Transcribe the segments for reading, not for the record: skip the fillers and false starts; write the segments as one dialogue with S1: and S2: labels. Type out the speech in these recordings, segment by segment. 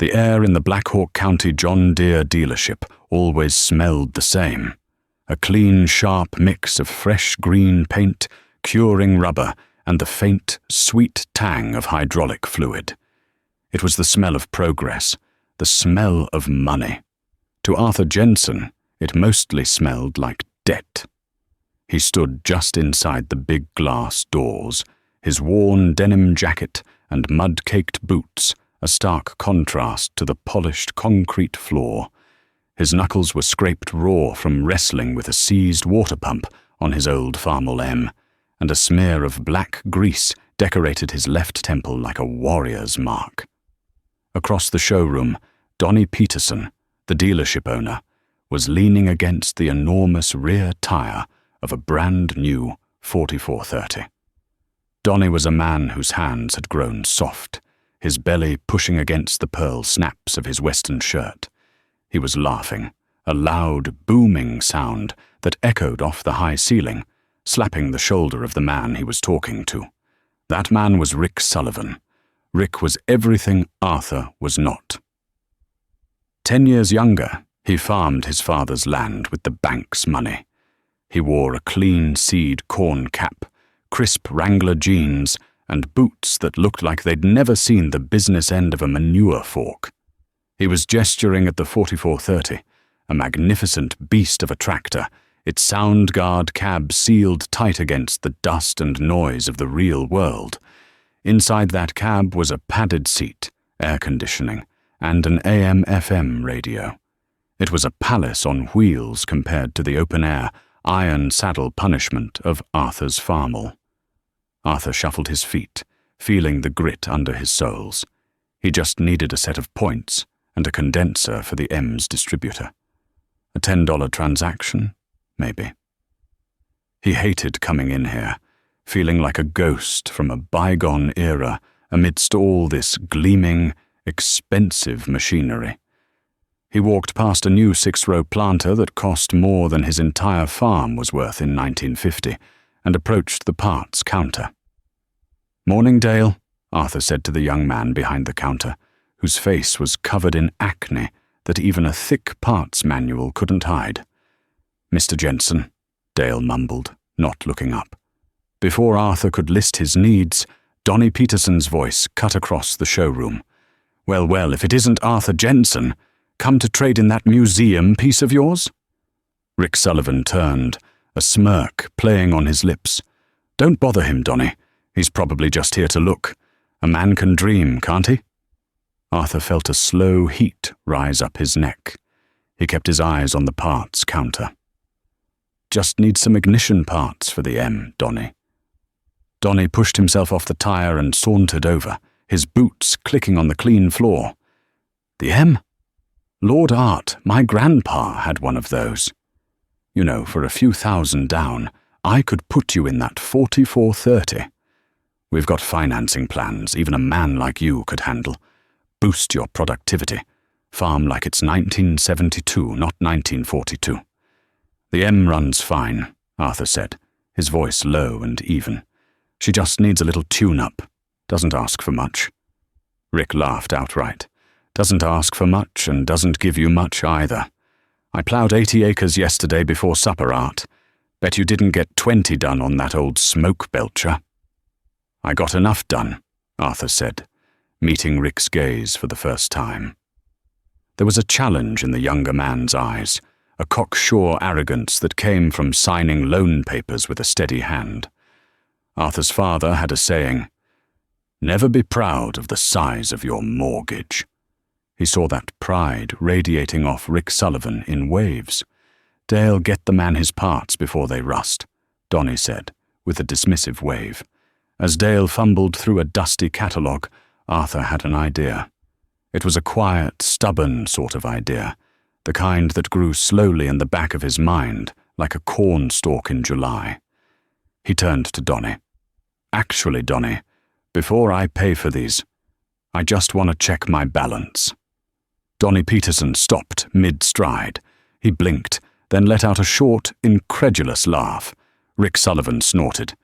S1: The air in the Black Hawk County John Deere dealership always smelled the same. A clean, sharp mix of fresh green paint, curing rubber, and the faint, sweet tang of hydraulic fluid. It was the smell of progress, the smell of money. To Arthur Jensen, it mostly smelled like debt. He stood just inside the big glass doors, his worn denim jacket and mud-caked boots a stark contrast to the polished concrete floor. His knuckles were scraped raw from wrestling with a seized water pump on his old Farmall M, and a smear of black grease decorated his left temple like a warrior's mark. Across the showroom, Donnie Peterson, the dealership owner, was leaning against the enormous rear tire of a brand-new 4430. Donnie was a man whose hands had grown soft, his belly pushing against the pearl snaps of his western shirt. He was laughing, a loud, booming sound that echoed off the high ceiling, slapping the shoulder of the man he was talking to. That man was Rick Sullivan. Rick was everything Arthur was not. 10 years younger, he farmed his father's land with the bank's money. He wore a clean seed corn cap, crisp Wrangler jeans, and boots that looked like they'd never seen the business end of a manure fork. He was gesturing at the 4430, a magnificent beast of a tractor, its sound guard cab sealed tight against the dust and noise of the real world. Inside that cab was a padded seat, air conditioning, and an AM/FM radio. It was a palace on wheels compared to the open-air, iron saddle punishment of Arthur's Farmall. Arthur shuffled his feet, feeling the grit under his soles. He just needed a set of points and a condenser for the M's distributor. A $10 transaction, maybe. He hated coming in here, feeling like a ghost from a bygone era amidst all this gleaming, expensive machinery. He walked past a new 6-row planter that cost more than his entire farm was worth in 1950, and approached the parts counter. "Morning, Dale," Arthur said to the young man behind the counter, whose face was covered in acne that even a thick parts manual couldn't hide. "Mr. Jensen," Dale mumbled, not looking up. Before Arthur could list his needs, Donnie Peterson's voice cut across the showroom. Well, if it isn't Arthur Jensen, come to trade in that museum piece of yours?" Rick Sullivan turned, a smirk playing on his lips. "Don't bother him, Donnie. He's probably just here to look. A man can dream, can't he?" Arthur felt a slow heat rise up his neck. He kept his eyes on the parts counter. "Just need some ignition parts for the M, Donnie." Donnie pushed himself off the tire and sauntered over, his boots clicking on the clean floor. "The M? Lord Art, my grandpa had one of those. You know, for a few thousand down, I could put you in that 4430. We've got financing plans even a man like you could handle. Boost your productivity. Farm like it's 1972, not 1942. The M runs fine," Arthur said, his voice low and even. "She just needs a little tune-up. Doesn't ask for much." Rick laughed outright. "Doesn't ask for much and doesn't give you much either. I plowed 80 acres yesterday before supper, Art. Bet you didn't get 20 done on that old smoke belcher." "I got enough done," Arthur said, meeting Rick's gaze for the first time. There was a challenge in the younger man's eyes, a cocksure arrogance that came from signing loan papers with a steady hand. Arthur's father had a saying, "Never be proud of the size of your mortgage." He saw that pride radiating off Rick Sullivan in waves. "Dale, get the man his parts before they rust," Donnie said, with a dismissive wave. As Dale fumbled through a dusty catalogue, Arthur had an idea. It was a quiet, stubborn sort of idea, the kind that grew slowly in the back of his mind, like a corn stalk in July. He turned to Donnie. "Actually, Donnie, before I pay for these, I just want to check my balance." Donnie Peterson stopped mid-stride. He blinked, then let out a short, incredulous laugh. Rick Sullivan snorted.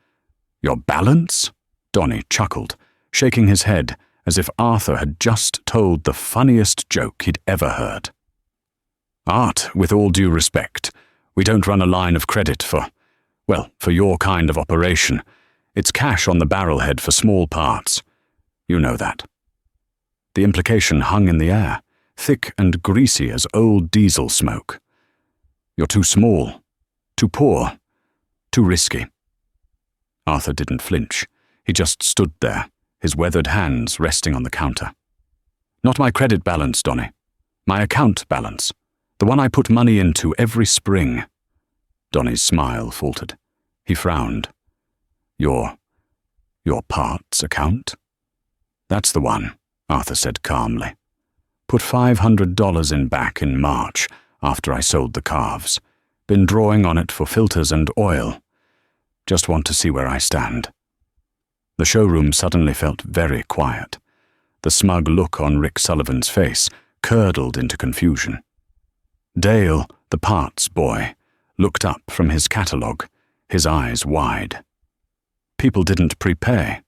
S1: "Your balance?" Donnie chuckled, shaking his head as if Arthur had just told the funniest joke he'd ever heard. "Art, with all due respect, we don't run a line of credit for your kind of operation. It's cash on the barrelhead for small parts. You know that." The implication hung in the air, thick and greasy as old diesel smoke. "You're too small, too poor, too risky." Arthur didn't flinch. He just stood there, his weathered hands resting on the counter. "Not my credit balance, Donny. My account balance. The one I put money into every spring." Donny's smile faltered. He frowned. Your parts account?" "That's the one," Arthur said calmly. "Put $500 in back in March after I sold the calves. Been drawing on it for filters and oil. Just want to see where I stand." The showroom suddenly felt very quiet. The smug look on Rick Sullivan's face curdled into confusion. Dale, the parts boy, looked up from his catalogue, his eyes wide. People didn't prepay.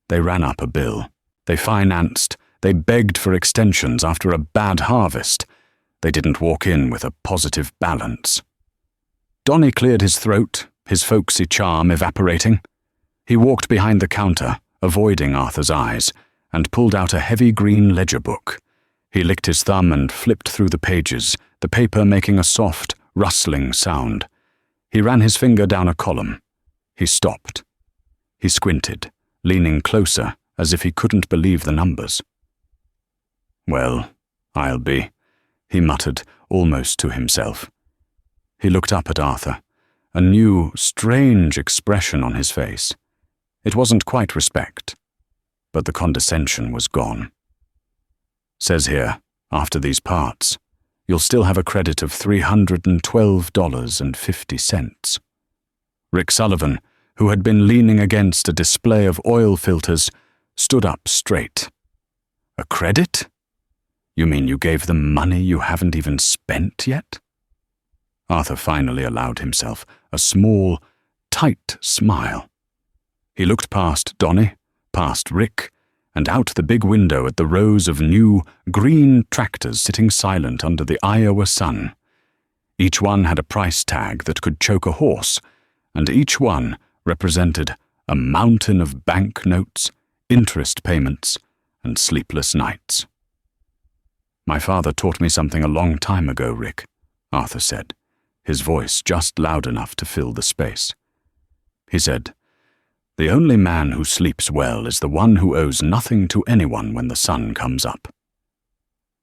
S1: They ran up a bill. They financed. They begged for extensions after a bad harvest. They didn't walk in with a positive balance. Donny cleared his throat, his folksy charm evaporating. He walked behind the counter, avoiding Arthur's eyes, and pulled out a heavy green ledger book. He licked his thumb and flipped through the pages, the paper making a soft, rustling sound. He ran his finger down a column. He stopped. He squinted, leaning closer as if he couldn't believe the numbers. "Well, I'll be," he muttered, almost to himself. He looked up at Arthur, a new, strange expression on his face. It wasn't quite respect, but the condescension was gone. "Says here, after these parts, you'll still have a credit of $312.50. Rick Sullivan, who had been leaning against a display of oil filters, stood up straight. "A credit? You mean you gave them money you haven't even spent yet?" Arthur finally allowed himself a small, tight smile. He looked past Donny, past Rick, and out the big window at the rows of new, green tractors sitting silent under the Iowa sun. Each one had a price tag that could choke a horse, and each one represented a mountain of banknotes, interest payments, and sleepless nights. "My father taught me something a long time ago, Rick," Arthur said, his voice just loud enough to fill the space. He said, "The only man who sleeps well is the one who owes nothing to anyone when the sun comes up.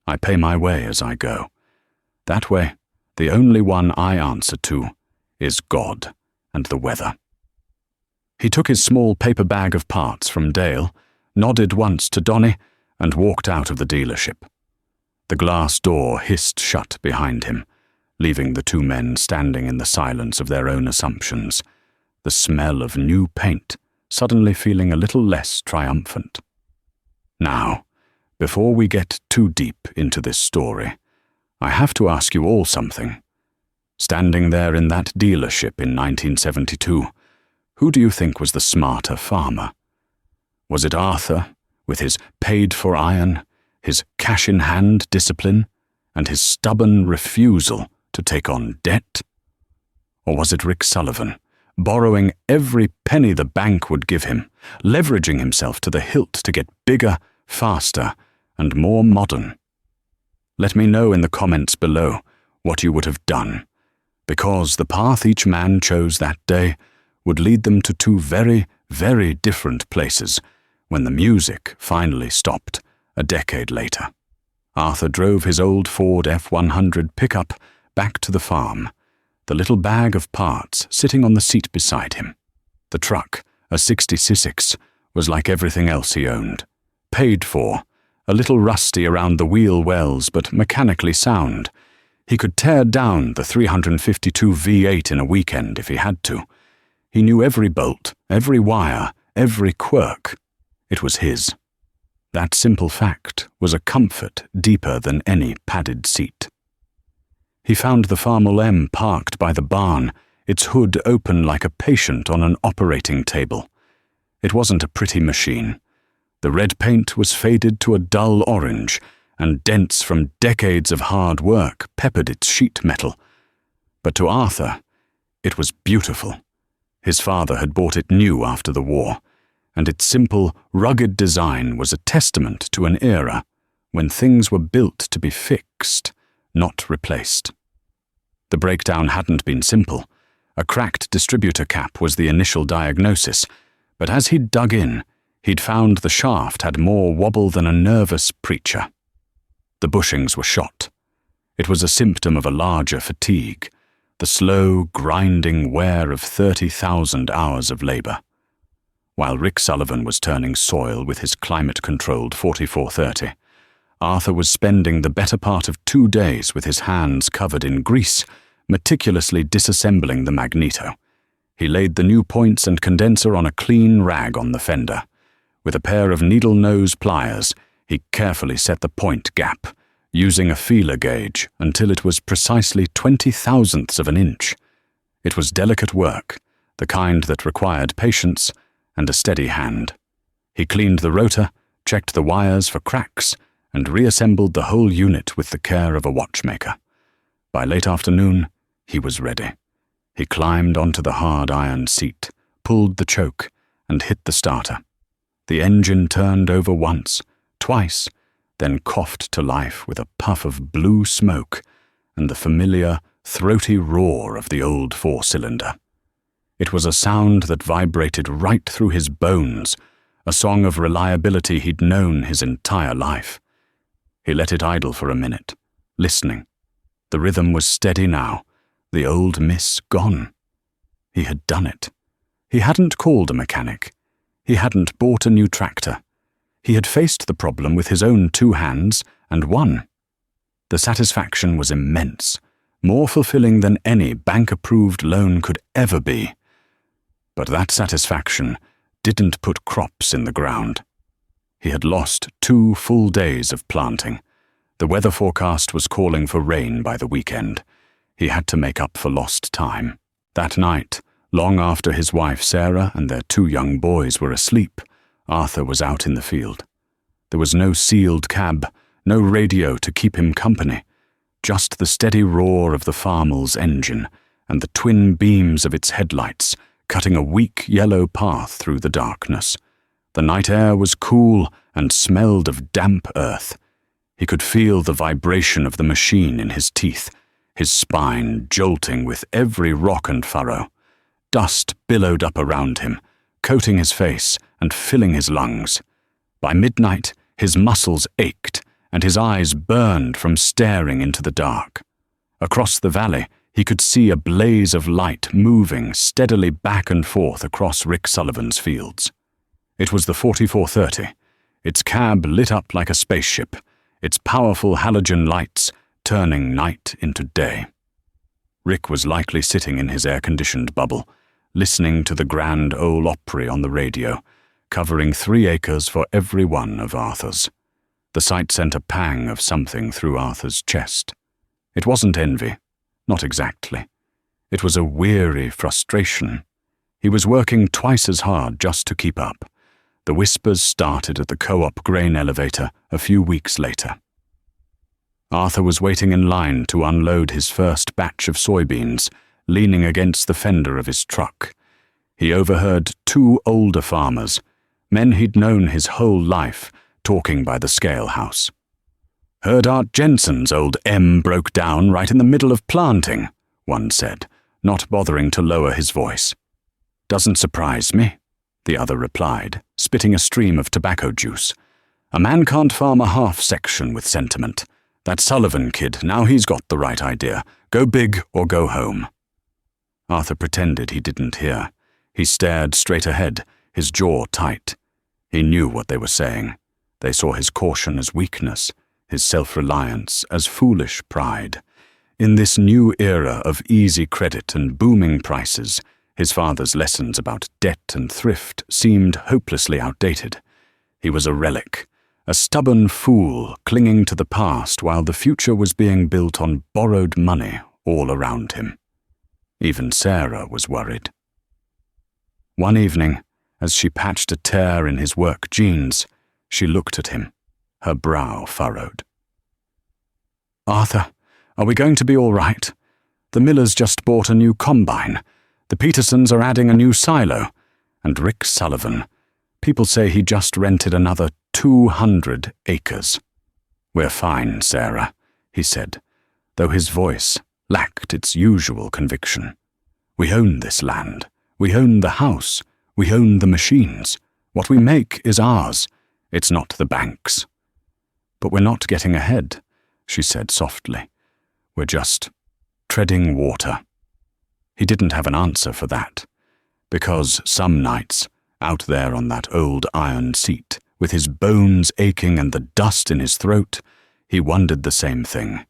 S1: I pay my way as I go. That way, the only one I answer to is God and the weather." He took his small paper bag of parts from Dale, nodded once to Donny, and walked out of the dealership. The glass door hissed shut behind him, leaving the two men standing in the silence of their own assumptions, the smell of new paint suddenly feeling a little less triumphant. Now, before we get too deep into this story, I have to ask you all something. Standing there in that dealership in 1972, who do you think was the smarter farmer? Was it Arthur, with his paid-for iron, his cash-in-hand discipline, and his stubborn refusal to take on debt? Or was it Rick Sullivan, borrowing every penny the bank would give him, leveraging himself to the hilt to get bigger, faster, and more modern? Let me know in the comments below what you would have done, because the path each man chose that day would lead them to two very, very different places when the music finally stopped a decade later. Arthur drove his old Ford F-100 pickup back to the farm, the little bag of parts sitting on the seat beside him. The truck, a 66, was like everything else he owned. Paid for, a little rusty around the wheel wells but mechanically sound. He could tear down the 352 V8 in a weekend if he had to. He knew every bolt, every wire, every quirk. It was his. That simple fact was a comfort deeper than any padded seat. He found the Farmel M parked by the barn, its hood open like a patient on an operating table. It wasn't a pretty machine. The red paint was faded to a dull orange, and dents from decades of hard work peppered its sheet metal. But to Arthur, it was beautiful. His father had bought it new after the war, and its simple, rugged design was a testament to an era when things were built to be fixed, not replaced. The breakdown hadn't been simple. A cracked distributor cap was the initial diagnosis, but as he'd dug in, he'd found the shaft had more wobble than a nervous preacher. The bushings were shot. It was a symptom of a larger fatigue, the slow, grinding wear of 30,000 hours of labor. While Rick Sullivan was turning soil with his climate-controlled 4430, Arthur was spending the better part of 2 days with his hands covered in grease, meticulously disassembling the magneto. He laid the new points and condenser on a clean rag on the fender. With a pair of needle-nose pliers, he carefully set the point gap, using a feeler gauge until it was precisely 20,000ths of an inch. It was delicate work, the kind that required patience and a steady hand. He cleaned the rotor, checked the wires for cracks, and reassembled the whole unit with the care of a watchmaker. By late afternoon, he was ready. He climbed onto the hard iron seat, pulled the choke, and hit the starter. The engine turned over once, twice, then coughed to life with a puff of blue smoke and the familiar, throaty roar of the old four-cylinder. It was a sound that vibrated right through his bones, a song of reliability he'd known his entire life. He let it idle for a minute, listening. The rhythm was steady now, the old miss gone. He had done it. He hadn't called a mechanic. He hadn't bought a new tractor. He had faced the problem with his own 2 hands and won. The satisfaction was immense, more fulfilling than any bank-approved loan could ever be. But that satisfaction didn't put crops in the ground. He had lost 2 full days of planting. The weather forecast was calling for rain by the weekend. He had to make up for lost time. That night, long after his wife Sarah and their 2 young boys were asleep, Arthur was out in the field. There was no sealed cab, no radio to keep him company, just the steady roar of the Farmel's engine and the twin beams of its headlights cutting a weak yellow path through the darkness. The night air was cool and smelled of damp earth. He could feel the vibration of the machine in his teeth, his spine jolting with every rock and furrow. Dust billowed up around him, coating his face and filling his lungs. By midnight, his muscles ached and his eyes burned from staring into the dark. Across the valley, he could see a blaze of light moving steadily back and forth across Rick Sullivan's fields. It was the 4430, its cab lit up like a spaceship, its powerful halogen lights turning night into day. Rick was likely sitting in his air-conditioned bubble, listening to the Grand Ole Opry on the radio, covering 3 acres for every one of Arthur's. The sight sent a pang of something through Arthur's chest. It wasn't envy, not exactly. It was a weary frustration. He was working twice as hard just to keep up. The whispers started at the co-op grain elevator a few weeks later. Arthur was waiting in line to unload his first batch of soybeans, leaning against the fender of his truck. He overheard 2 older farmers, men he'd known his whole life, talking by the scale house. "Heard Art Jensen's old M broke down right in the middle of planting," one said, not bothering to lower his voice. "Doesn't surprise me," the other replied, spitting a stream of tobacco juice. "A man can't farm a half section with sentiment. That Sullivan kid, now he's got the right idea. Go big or go home." Arthur pretended he didn't hear. He stared straight ahead, his jaw tight. He knew what they were saying. They saw his caution as weakness, his self-reliance as foolish pride. In this new era of easy credit and booming prices, his father's lessons about debt and thrift seemed hopelessly outdated. He was a relic, a stubborn fool clinging to the past while the future was being built on borrowed money all around him. Even Sarah was worried. One evening, as she patched a tear in his work jeans, She looked at him, her brow furrowed. "Arthur, are we going to be all right? The Millers just bought a new combine. The Petersons are adding a new silo. And Rick Sullivan, people say he just rented another 200 acres. We're fine, Sarah," he said, though his voice lacked its usual conviction. "We own this land. We own the house. We own the machines. What we make is ours. It's not the bank's." "But we're not getting ahead," she said softly. "We're just treading water." He didn't have an answer for that, because some nights, out there on that old iron seat, with his bones aching and the dust in his throat, he wondered the same thing.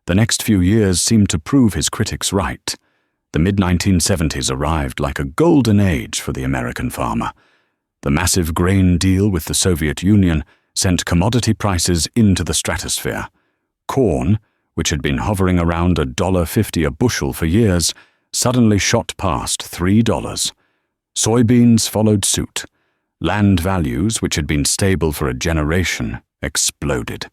S1: The next few years seemed to prove his critics right. The mid-1970s arrived like a golden age for the American farmer. The massive grain deal with the Soviet Union sent commodity prices into the stratosphere. Corn, which had been hovering around $1.50 a bushel for years, suddenly shot past $3. Soybeans followed suit. Land values, which had been stable for a generation, exploded.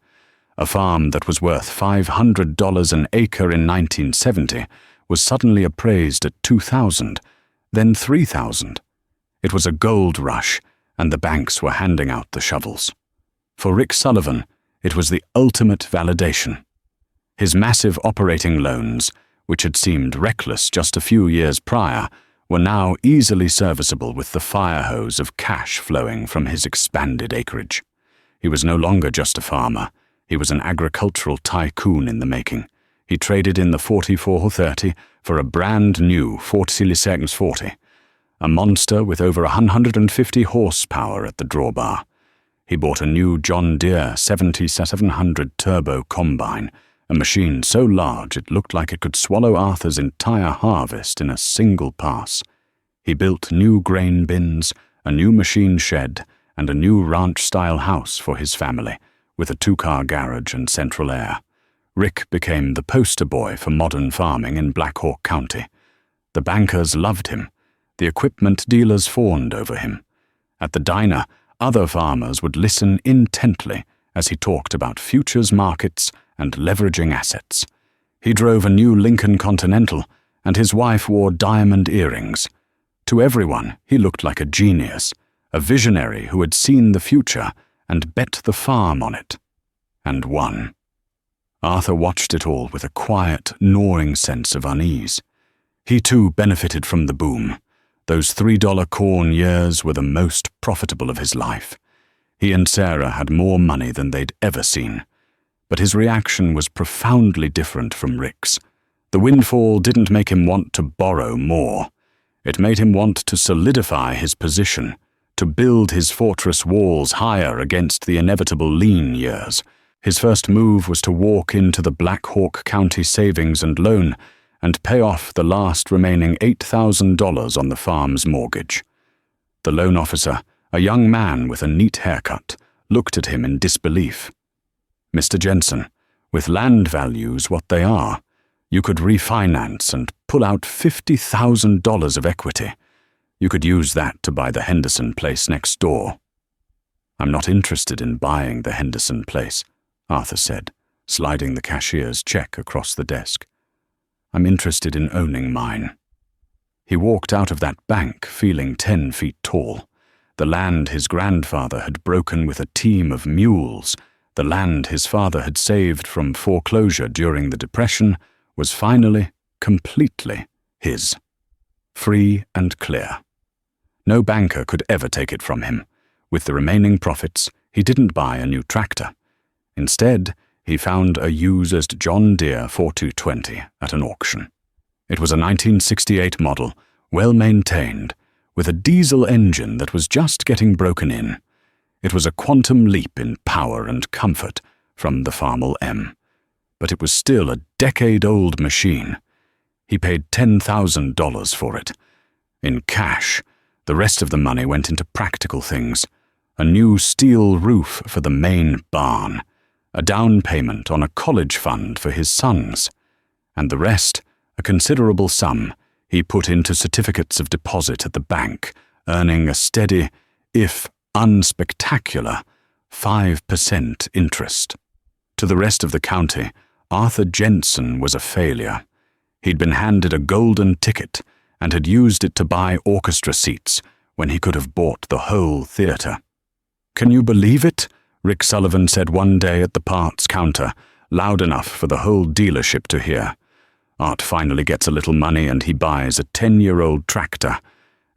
S1: A farm that was worth $500 an acre in 1970 was suddenly appraised at $2,000, then $3,000. It was a gold rush, and the banks were handing out the shovels. For Rick Sullivan, it was the ultimate validation. His massive operating loans, which had seemed reckless just a few years prior, were now easily serviceable with the fire hose of cash flowing from his expanded acreage. He was no longer just a farmer. He was an agricultural tycoon in the making. He traded in the 4430 for a brand new 40, a monster with over 150 horsepower at the drawbar. He bought a new John Deere 7700 turbo combine, a machine so large it looked like it could swallow Arthur's entire harvest in a single pass. He built new grain bins, a new machine shed, and a new ranch-style house for his family, with a 2-car garage and central air. Rick became the poster boy for modern farming in Black Hawk County. The bankers loved him. The equipment dealers fawned over him. At the diner, other farmers would listen intently as he talked about futures markets and leveraging assets. He drove a new Lincoln Continental, and his wife wore diamond earrings. To everyone, he looked like a genius, a visionary who had seen the future and bet the farm on it. And won. Arthur watched it all with a quiet, gnawing sense of unease. He too benefited from the boom. Those $3 corn years were the most profitable of his life. He and Sarah had more money than they'd ever seen. But his reaction was profoundly different from Rick's. The windfall didn't make him want to borrow more. It made him want to solidify his position, to build his fortress walls higher against the inevitable lean years. His first move was to walk into the Black Hawk County Savings and Loan and pay off the last remaining $8,000 on the farm's mortgage. The loan officer, a young man with a neat haircut, looked at him in disbelief. "Mr. Jensen, with land values what they are, you could refinance and pull out $50,000 of equity. You could use that to buy the Henderson place next door." "I'm not interested in buying the Henderson place," Arthur said, sliding the cashier's check across the desk. "I'm interested in owning mine." He walked out of that bank feeling 10 feet tall. The land his grandfather had broken with a team of mules, the land his father had saved from foreclosure during the Depression, was finally, completely his. Free and clear. No banker could ever take it from him. With the remaining profits, he didn't buy a new tractor. Instead, he found a used John Deere 4220 at an auction. It was a 1968 model, well-maintained, with a diesel engine that was just getting broken in. It was a quantum leap in power and comfort from the Farmel M, but it was still a decade-old machine. He paid $10,000 for it. In cash, the rest of the money went into practical things: a new steel roof for the main barn, a down payment on a college fund for his sons, and the rest, a considerable sum, he put into certificates of deposit at the bank, earning a steady, if unspectacular, 5% interest. To the rest of the county, Arthur Jensen was a failure. He'd been handed a golden ticket and had used it to buy orchestra seats when he could have bought the whole theatre. "Can you believe it?" Rick Sullivan said one day at the parts counter, loud enough for the whole dealership to hear. "Art finally gets a little money and he buys a 10-year-old tractor,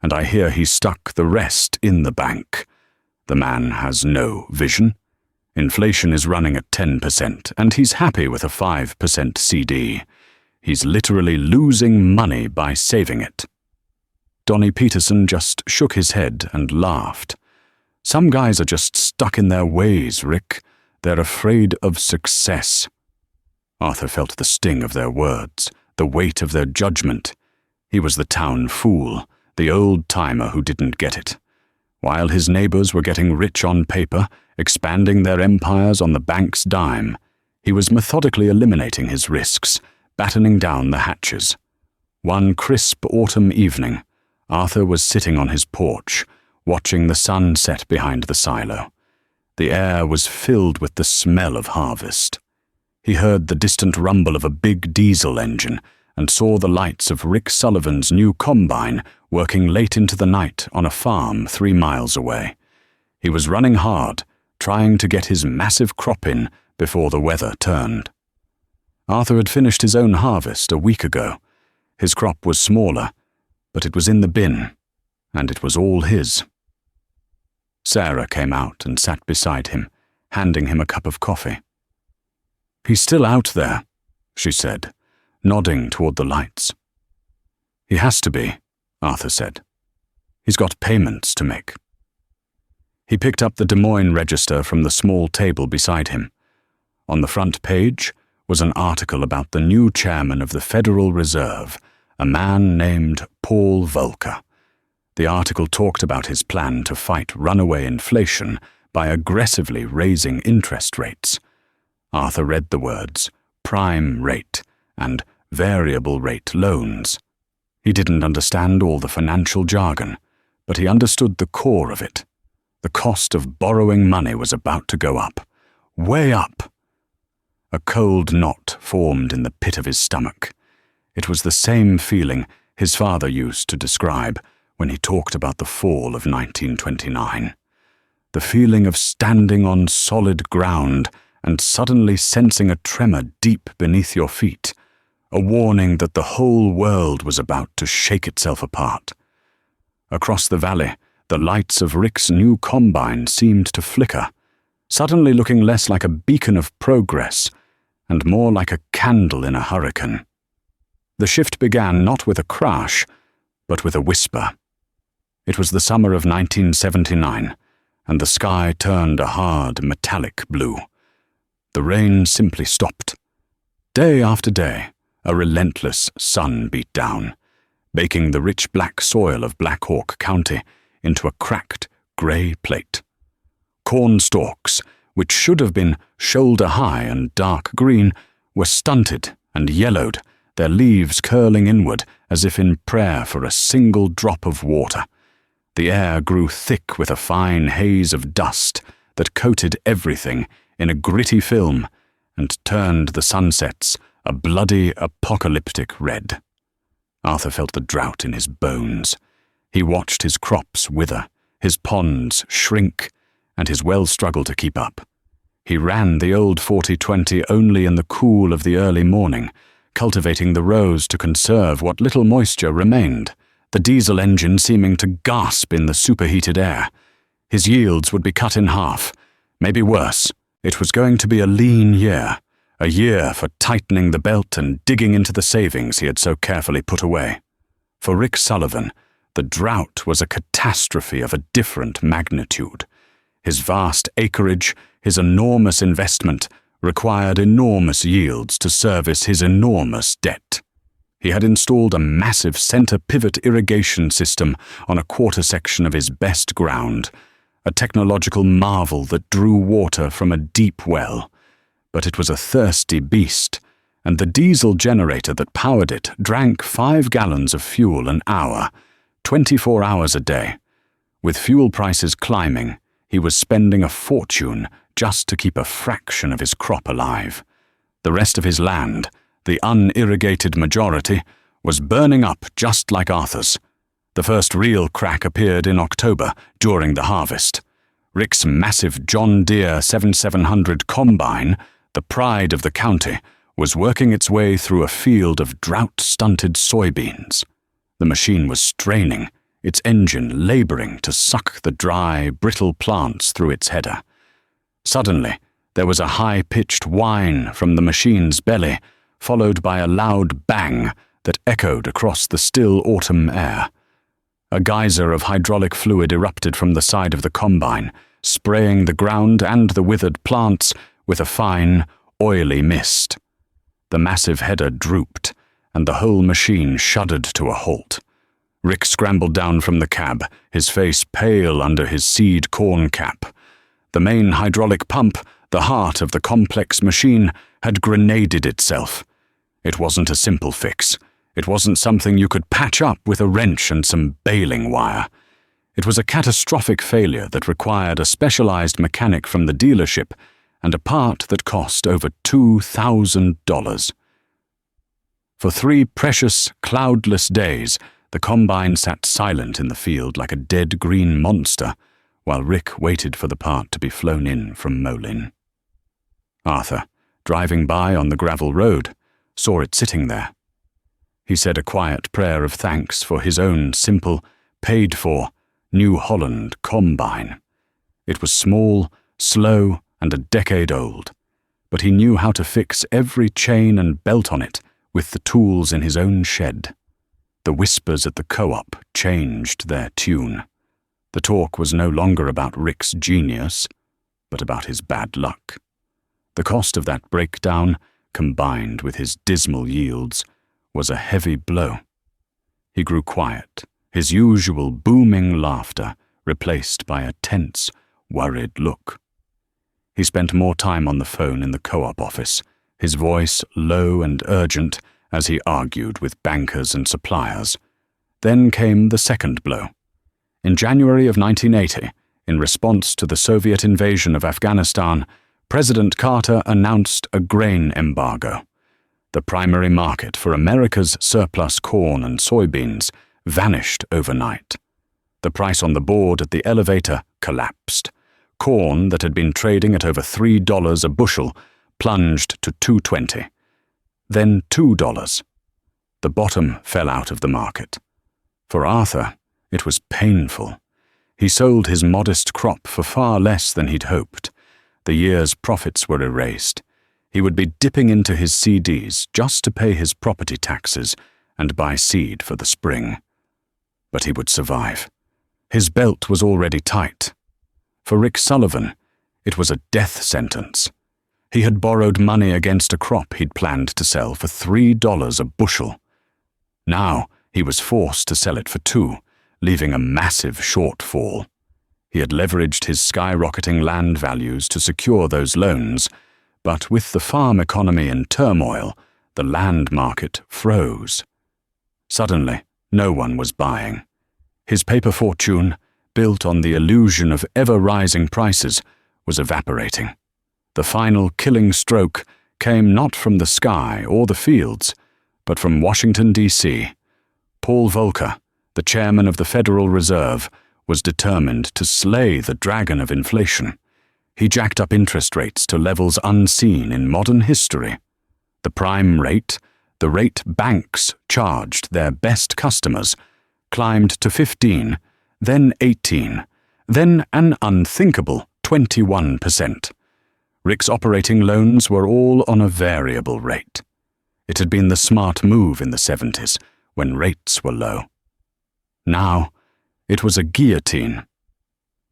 S1: and I hear he stuck the rest in the bank. The man has no vision. Inflation is running at 10%, and he's happy with a 5% CD. He's literally losing money by saving it." Donnie Peterson just shook his head and laughed. "Some guys are just stuck in their ways, Rick. They're afraid of success." Arthur felt the sting of their words, the weight of their judgment. He was the town fool, the old-timer who didn't get it. While his neighbors were getting rich on paper, expanding their empires on the bank's dime, he was methodically eliminating his risks, battening down the hatches. One crisp autumn evening, Arthur was sitting on his porch, watching the sun set behind the silo. The air was filled with the smell of harvest. He heard the distant rumble of a big diesel engine and saw the lights of Rick Sullivan's new combine working late into the night on a farm 3 miles away. He was running hard, trying to get his massive crop in before the weather turned. Arthur had finished his own harvest a week ago. His crop was smaller, but it was in the bin, and it was all his. Sarah came out and sat beside him, handing him a cup of coffee. "He's still out there," she said, nodding toward the lights. "He has to be," Arthur said. "He's got payments to make." He picked up the Des Moines Register from the small table beside him. On the front page was an article about the new chairman of the Federal Reserve, a man named Paul Volcker. The article talked about his plan to fight runaway inflation by aggressively raising interest rates. Arthur read the words prime rate and variable rate loans. He didn't understand all the financial jargon, but he understood the core of it. The cost of borrowing money was about to go up, way up. A cold knot formed in the pit of his stomach. It was the same feeling his father used to describe when he talked about the fall of 1929. The feeling of standing on solid ground and suddenly sensing a tremor deep beneath your feet, a warning that the whole world was about to shake itself apart. Across the valley, the lights of Rick's new combine seemed to flicker, suddenly looking less like a beacon of progress and more like a candle in a hurricane. The shift began not with a crash, but with a whisper. It was the summer of 1979, and the sky turned a hard, metallic blue. The rain simply stopped. Day after day, a relentless sun beat down, baking the rich black soil of Black Hawk County into a cracked, grey plate. Corn stalks, which should have been shoulder-high and dark green, were stunted and yellowed, their leaves curling inward as if in prayer for a single drop of water. The air grew thick with a fine haze of dust that coated everything in a gritty film and turned the sunsets a bloody, apocalyptic red. Arthur felt the drought in his bones. He watched his crops wither, his ponds shrink, and his well struggle to keep up. He ran the old 40-20 only in the cool of the early morning, cultivating the rows to conserve what little moisture remained, the diesel engine seeming to gasp in the superheated air. His yields would be cut in half, maybe worse. It was going to be a lean year, a year for tightening the belt and digging into the savings he had so carefully put away. For Rick Sullivan, the drought was a catastrophe of a different magnitude. His vast acreage, his enormous investment, required enormous yields to service his enormous debt. He had installed a massive center pivot irrigation system on a quarter section of his best ground, a technological marvel that drew water from a deep well. But it was a thirsty beast, and the diesel generator that powered it drank 5 gallons of fuel an hour, 24 hours a day. With fuel prices climbing, he was spending a fortune just to keep a fraction of his crop alive. The rest of his land, the unirrigated majority, was burning up just like Arthur's. The first real crack appeared in October during the harvest. Rick's massive John Deere 7700 combine, the pride of the county, was working its way through a field of drought-stunted soybeans. The machine was straining, its engine laboring to suck the dry, brittle plants through its header. Suddenly, there was a high-pitched whine from the machine's belly, followed by a loud bang that echoed across the still autumn air. A geyser of hydraulic fluid erupted from the side of the combine, spraying the ground and the withered plants with a fine, oily mist. The massive header drooped, and the whole machine shuddered to a halt. Rick scrambled down from the cab, his face pale under his seed corn cap. The main hydraulic pump, the heart of the complex machine, had grenaded itself. It wasn't a simple fix. It wasn't something you could patch up with a wrench and some baling wire. It was a catastrophic failure that required a specialized mechanic from the dealership and a part that cost over $2,000. For 3 precious, cloudless days, the combine sat silent in the field like a dead green monster, while Rick waited for the part to be flown in from Molin. Arthur, driving by on the gravel road, saw it sitting there. He said a quiet prayer of thanks for his own simple, paid-for, New Holland combine. It was small, slow, and a decade old, but he knew how to fix every chain and belt on it with the tools in his own shed. The whispers at the co-op changed their tune. The talk was no longer about Rick's genius, but about his bad luck. The cost of that breakdown, combined with his dismal yields, was a heavy blow. He grew quiet, his usual booming laughter replaced by a tense, worried look. He spent more time on the phone in the co-op office, his voice low and urgent as he argued with bankers and suppliers. Then came the second blow. In January of 1980, in response to the Soviet invasion of Afghanistan, President Carter announced a grain embargo. The primary market for America's surplus corn and soybeans vanished overnight. The price on the board at the elevator collapsed. Corn that had been trading at over $3 a bushel plunged to $2.20. Then $2. The bottom fell out of the market. For Arthur, it was painful. He sold his modest crop for far less than he'd hoped. The year's profits were erased. He would be dipping into his CDs just to pay his property taxes and buy seed for the spring. But he would survive. His belt was already tight. For Rick Sullivan, it was a death sentence. He had borrowed money against a crop he'd planned to sell for $3 a bushel. Now he was forced to sell it for $2, leaving a massive shortfall. He had leveraged his skyrocketing land values to secure those loans, but with the farm economy in turmoil, the land market froze. Suddenly, no one was buying. His paper fortune, built on the illusion of ever-rising prices, was evaporating. The final killing stroke came not from the sky or the fields, but from Washington, D.C. Paul Volcker, the chairman of the Federal Reserve, was determined to slay the dragon of inflation. He jacked up interest rates to levels unseen in modern history. The prime rate, the rate banks charged their best customers, climbed to 15, then 18, then an unthinkable 21%. Rick's operating loans were all on a variable rate. It had been the smart move in the 70s, when rates were low. Now, it was a guillotine.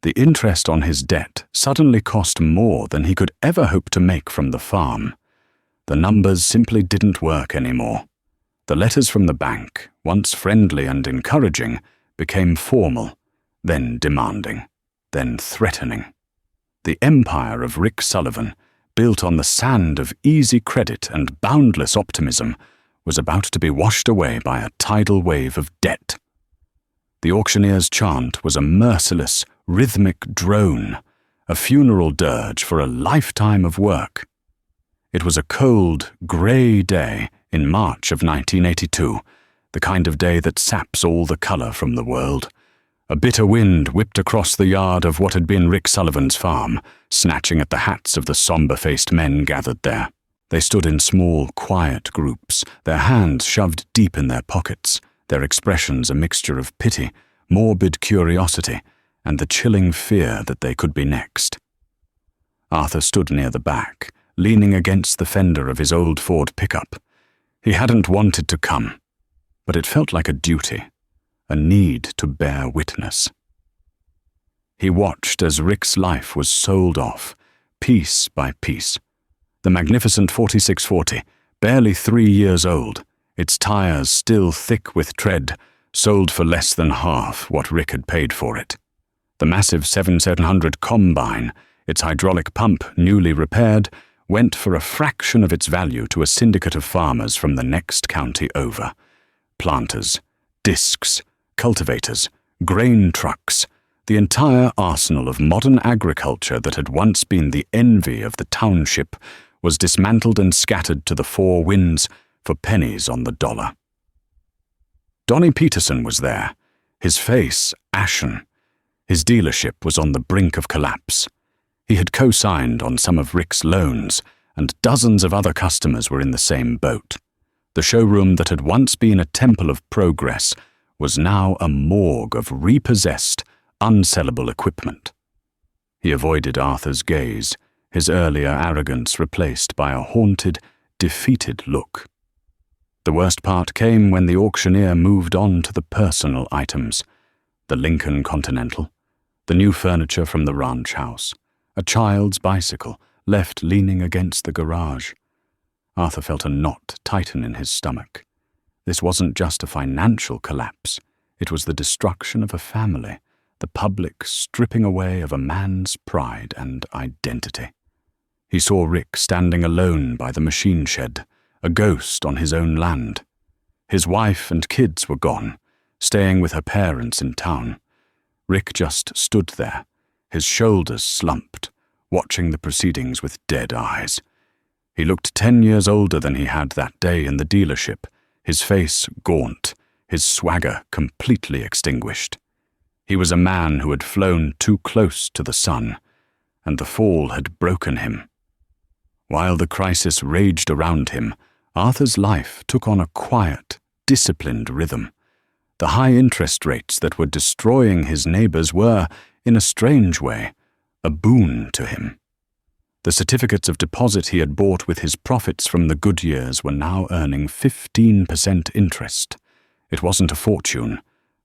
S1: The interest on his debt suddenly cost more than he could ever hope to make from the farm. The numbers simply didn't work anymore. The letters from the bank, once friendly and encouraging, became formal, then demanding, then threatening. The empire of Rick Sullivan, built on the sand of easy credit and boundless optimism, was about to be washed away by a tidal wave of debt. The auctioneer's chant was a merciless, rhythmic drone, a funeral dirge for a lifetime of work. It was a cold, grey day in March of 1982, the kind of day that saps all the colour from the world. A bitter wind whipped across the yard of what had been Rick Sullivan's farm, snatching at the hats of the sombre-faced men gathered there. They stood in small, quiet groups, their hands shoved deep in their pockets, their expressions a mixture of pity, morbid curiosity, and the chilling fear that they could be next. Arthur stood near the back, leaning against the fender of his old Ford pickup. He hadn't wanted to come, but it felt like a duty, a need to bear witness. He watched as Rick's life was sold off, piece by piece. The magnificent 4640, barely 3 years old, its tires still thick with tread, sold for less than half what Rick had paid for it. The massive 7700 Combine, its hydraulic pump newly repaired, went for a fraction of its value to a syndicate of farmers from the next county over. Planters, discs, cultivators, grain trucks, the entire arsenal of modern agriculture that had once been the envy of the township was dismantled and scattered to the four winds for pennies on the dollar. Donnie Peterson was there, his face ashen. His dealership was on the brink of collapse. He had co-signed on some of Rick's loans, and dozens of other customers were in the same boat. The showroom that had once been a temple of progress was now a morgue of repossessed, unsellable equipment. He avoided Arthur's gaze, his earlier arrogance replaced by a haunted, defeated look. The worst part came when the auctioneer moved on to the personal items: the Lincoln Continental, the new furniture from the ranch house, a child's bicycle left leaning against the garage. Arthur felt a knot tighten in his stomach. This wasn't just a financial collapse. It was the destruction of a family, the public stripping away of a man's pride and identity. He saw Rick standing alone by the machine shed, a ghost on his own land. His wife and kids were gone, staying with her parents in town. Rick just stood there, his shoulders slumped, watching the proceedings with dead eyes. He looked 10 years older than he had that day in the dealership, his face gaunt, his swagger completely extinguished. He was a man who had flown too close to the sun, and the fall had broken him. While the crisis raged around him, Arthur's life took on a quiet, disciplined rhythm. The high interest rates that were destroying his neighbors were, in a strange way, a boon to him. The certificates of deposit he had bought with his profits from the good years were now earning 15% interest. It wasn't a fortune,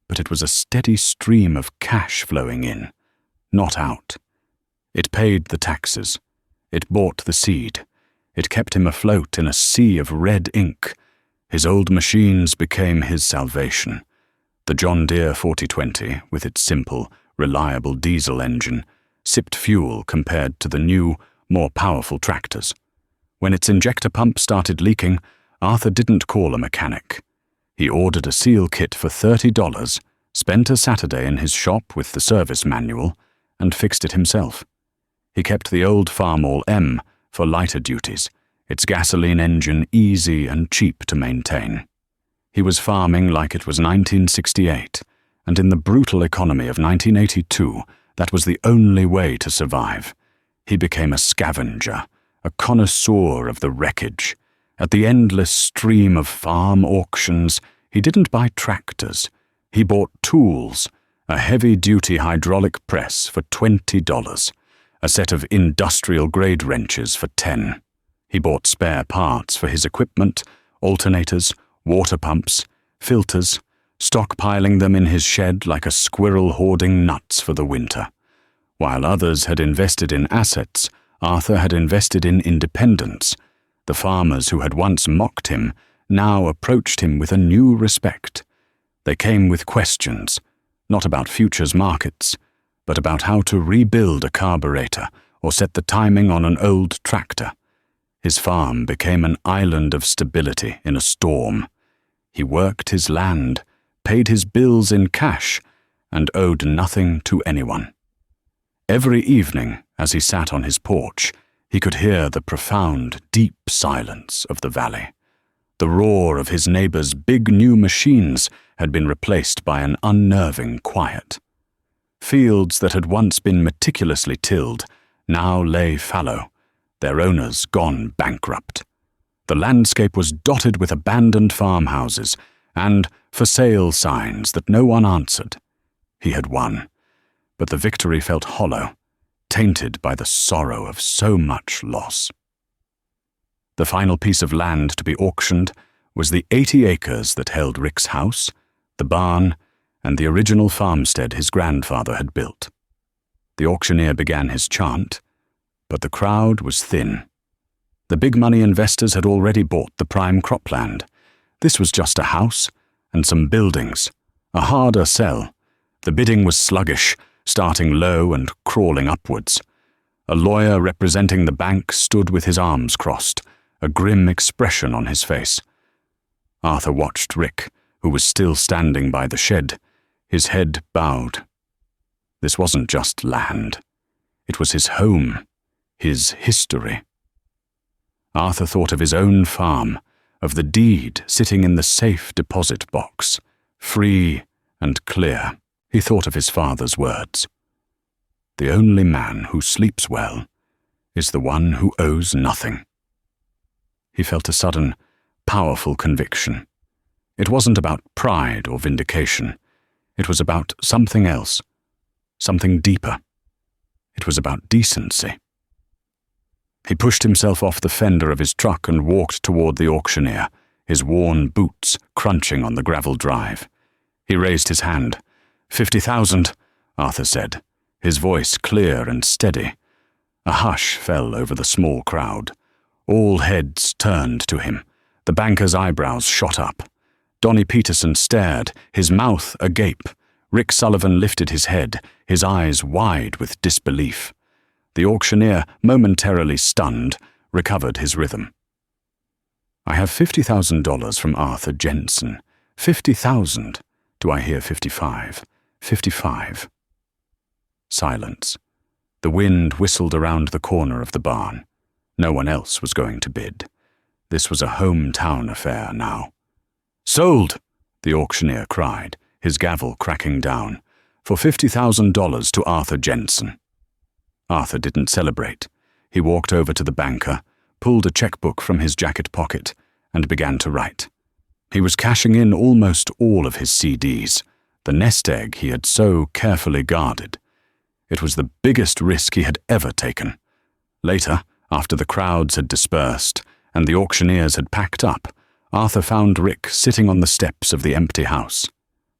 S1: but it was a steady stream of cash flowing in, not out. It paid the taxes. It bought the seed. It kept him afloat in a sea of red ink. His old machines became his salvation. The John Deere 4020, with its simple, reliable diesel engine, sipped fuel compared to the new, more powerful tractors. When its injector pump started leaking, Arthur didn't call a mechanic. He ordered a seal kit for $30, spent a Saturday in his shop with the service manual, and fixed it himself. He kept the old Farmall M for lighter duties, its gasoline engine easy and cheap to maintain. He was farming like it was 1968, and in the brutal economy of 1982, that was the only way to survive. He became a scavenger, a connoisseur of the wreckage. At the endless stream of farm auctions, he didn't buy tractors. He bought tools, a heavy-duty hydraulic press for $20, a set of industrial-grade wrenches for $10. He bought spare parts for his equipment, alternators, water pumps, filters, stockpiling them in his shed like a squirrel hoarding nuts for the winter. While others had invested in assets, Arthur had invested in independence. The farmers who had once mocked him now approached him with a new respect. They came with questions, not about futures markets, but about how to rebuild a carburetor or set the timing on an old tractor. His farm became an island of stability in a storm. He worked his land, paid his bills in cash, and owed nothing to anyone. Every evening, As he sat on his porch, he could hear the profound, deep silence of the valley. The roar of his neighbors' big new machines had been replaced by an unnerving quiet. Fields that had once been meticulously tilled now lay fallow, their owners gone bankrupt. The landscape was dotted with abandoned farmhouses and for sale signs that no one answered. He had won, but the victory felt hollow, tainted by the sorrow of so much loss. The final piece of land to be auctioned was the 80 acres that held Rick's house, the barn, and the original farmstead his grandfather had built. The auctioneer began his chant, but the crowd was thin. The big-money investors had already bought the prime cropland. This was just a house and some buildings, a harder sell. The bidding was sluggish, starting low and crawling upwards. A lawyer representing the bank stood with his arms crossed, a grim expression on his face. Arthur watched Rick, who was still standing by the shed, his head bowed. This wasn't just land. It was his home, his history. Arthur thought of his own farm, of the deed sitting in the safe deposit box, free and clear. He thought of his father's words. The only man who sleeps well is the one who owes nothing. He felt a sudden, powerful conviction. It wasn't about pride or vindication. It was about something else, something deeper. It was about decency. He pushed himself off the fender of his truck and walked toward the auctioneer, his worn boots crunching on the gravel drive. He raised his hand. 50,000, Arthur said, his voice clear and steady. A hush fell over the small crowd. All heads turned to him. The banker's eyebrows shot up. Donnie Peterson stared, his mouth agape. Rick Sullivan lifted his head, his eyes wide with disbelief. The auctioneer, momentarily stunned, recovered his rhythm. I have $50,000 from Arthur Jensen. 50,000. Do I hear 55? 55. Silence. The wind whistled around the corner of the barn. No one else was going to bid. This was a hometown affair now. Sold! The auctioneer cried, his gavel cracking down. For $50,000 to Arthur Jensen. Arthur didn't celebrate. He walked over to the banker, pulled a checkbook from his jacket pocket, and began to write. He was cashing in almost all of his CDs, the nest egg he had so carefully guarded. It was the biggest risk he had ever taken. Later, after the crowds had dispersed and the auctioneers had packed up, Arthur found Rick sitting on the steps of the empty house.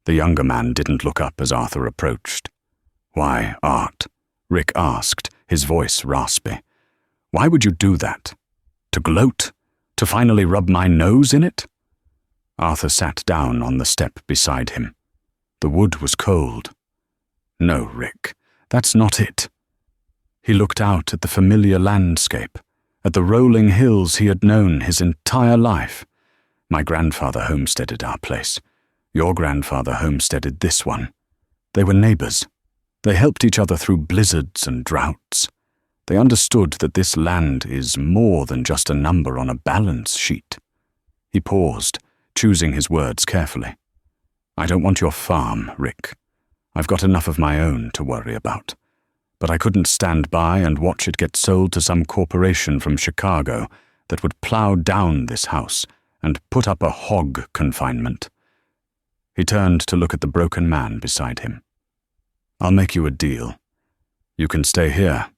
S1: The younger man didn't look up as Arthur approached. Why, Art? Rick asked, his voice raspy. Why would you do that? To gloat? To finally rub my nose in it? Arthur sat down on the step beside him. The wood was cold. No, Rick, that's not it. He looked out at the familiar landscape, at the rolling hills he had known his entire life. My grandfather homesteaded our place. Your grandfather homesteaded this one. They were neighbors. They helped each other through blizzards and droughts. They understood that this land is more than just a number on a balance sheet. He paused, choosing his words carefully. I don't want your farm, Rick. I've got enough of my own to worry about. But I couldn't stand by and watch it get sold to some corporation from Chicago that would plow down this house and put up a hog confinement. He turned to look at the broken man beside him. I'll make you a deal. You can stay here.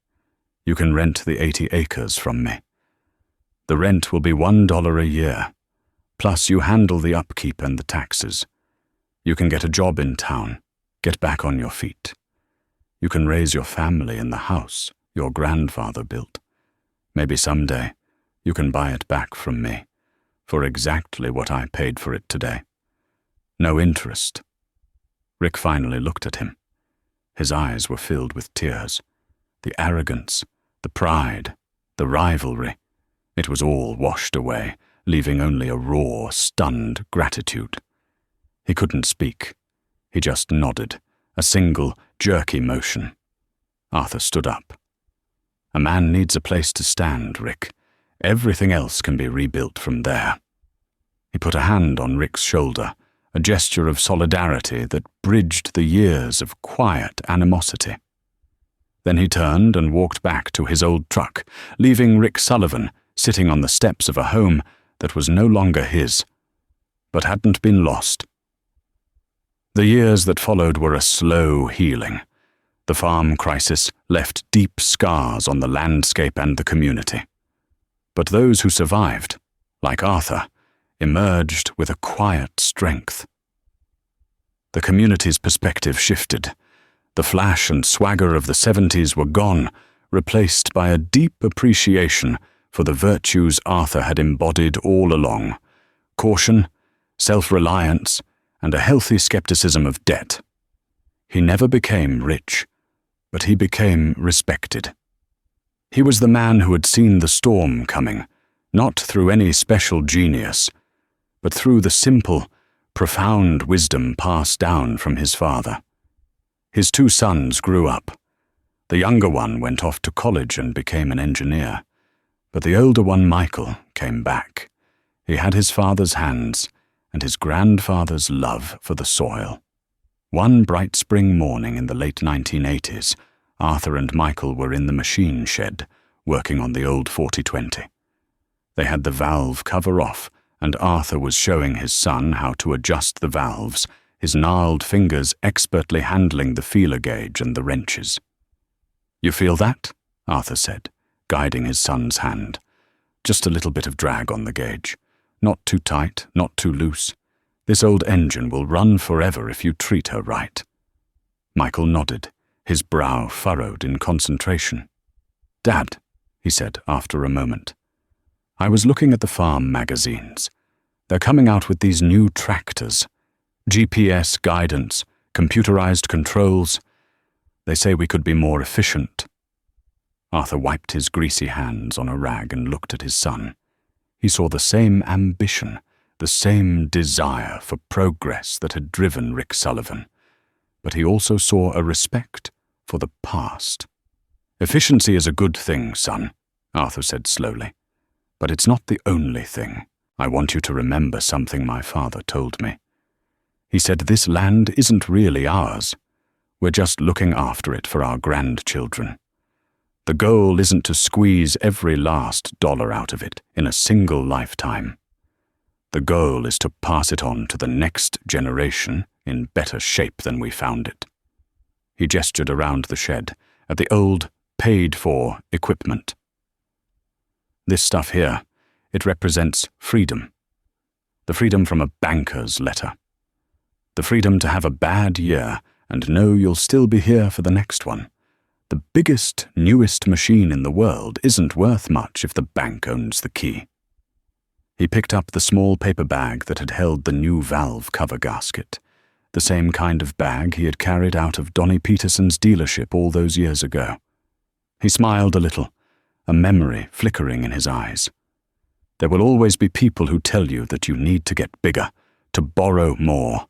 S1: You can rent the 80 acres from me. The rent will be $1 a year, plus you handle the upkeep and the taxes. You can get a job in town, get back on your feet. You can raise your family in the house your grandfather built. Maybe someday you can buy it back from me for exactly what I paid for it today. No interest. Rick finally looked at him. His eyes were filled with tears. The arrogance, the pride, the rivalry. It was all washed away, leaving only a raw, stunned gratitude. He couldn't speak. He just nodded, a single, jerky motion. Arthur stood up. A man needs a place to stand, Rick. Everything else can be rebuilt from there. He put a hand on Rick's shoulder, a gesture of solidarity that bridged the years of quiet animosity. Then he turned and walked back to his old truck, leaving Rick Sullivan sitting on the steps of a home that was no longer his, but hadn't been lost. The years that followed were a slow healing. The farm crisis left deep scars on the landscape and the community. But those who survived, like Arthur, emerged with a quiet strength. The community's perspective shifted. The flash and swagger of the 70s were gone, replaced by a deep appreciation for the virtues Arthur had embodied all along: caution, self-reliance, and a healthy skepticism of debt. He never became rich, but he became respected. He was the man who had seen the storm coming, not through any special genius, but through the simple, profound wisdom passed down from his father. His 2 sons grew up. The younger one went off to college and became an engineer, but the older one, Michael, came back. He had his father's hands and his grandfather's love for the soil. One bright spring morning in the late 1980s, Arthur and Michael were in the machine shed, working on the old 4020. They had the valve cover off, and Arthur was showing his son how to adjust the valves, his gnarled fingers expertly handling the feeler gauge and the wrenches. "You feel that?" Arthur said, guiding his son's hand. "Just a little bit of drag on the gauge. Not too tight, not too loose. This old engine will run forever if you treat her right." Michael nodded, his brow furrowed in concentration. "Dad," he said after a moment, "I was looking at the farm magazines. They're coming out with these new tractors. GPS guidance, computerized controls. They say we could be more efficient." Arthur wiped his greasy hands on a rag and looked at his son. He saw the same ambition, the same desire for progress that had driven Rick Sullivan. But he also saw a respect for the past. "Efficiency is a good thing, son," Arthur said slowly. "But it's not the only thing. I want you to remember something my father told me. He said this land isn't really ours. We're just looking after it for our grandchildren. The goal isn't to squeeze every last dollar out of it in a single lifetime. The goal is to pass it on to the next generation in better shape than we found it." He gestured around the shed at the old, paid-for equipment. "This stuff here, it represents freedom. The freedom from a banker's letter. The freedom to have a bad year and know you'll still be here for the next one. The biggest, newest machine in the world isn't worth much if the bank owns the key." He picked up the small paper bag that had held the new valve cover gasket, the same kind of bag he had carried out of Donnie Peterson's dealership all those years ago. He smiled a little, a memory flickering in his eyes. "There will always be people who tell you that you need to get bigger, to borrow more,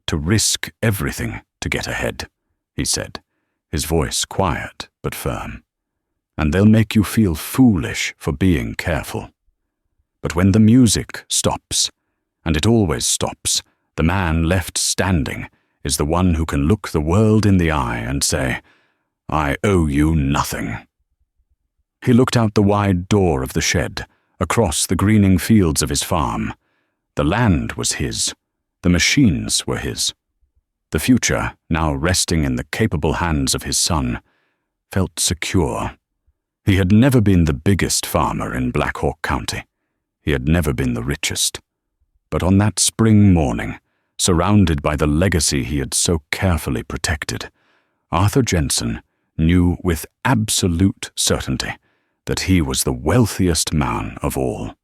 S1: to risk everything to get ahead," he said, his voice quiet but firm. "And they'll make you feel foolish for being careful. But when the music stops, and it always stops, the man left standing is the one who can look the world in the eye and say, 'I owe you nothing.'" He looked out the wide door of the shed, across the greening fields of his farm. The land was his. The machines were his. The future, now resting in the capable hands of his son, felt secure. He had never been the biggest farmer in Black Hawk County. He had never been the richest. But on that spring morning, surrounded by the legacy he had so carefully protected, Arthur Jensen knew with absolute certainty that he was the wealthiest man of all.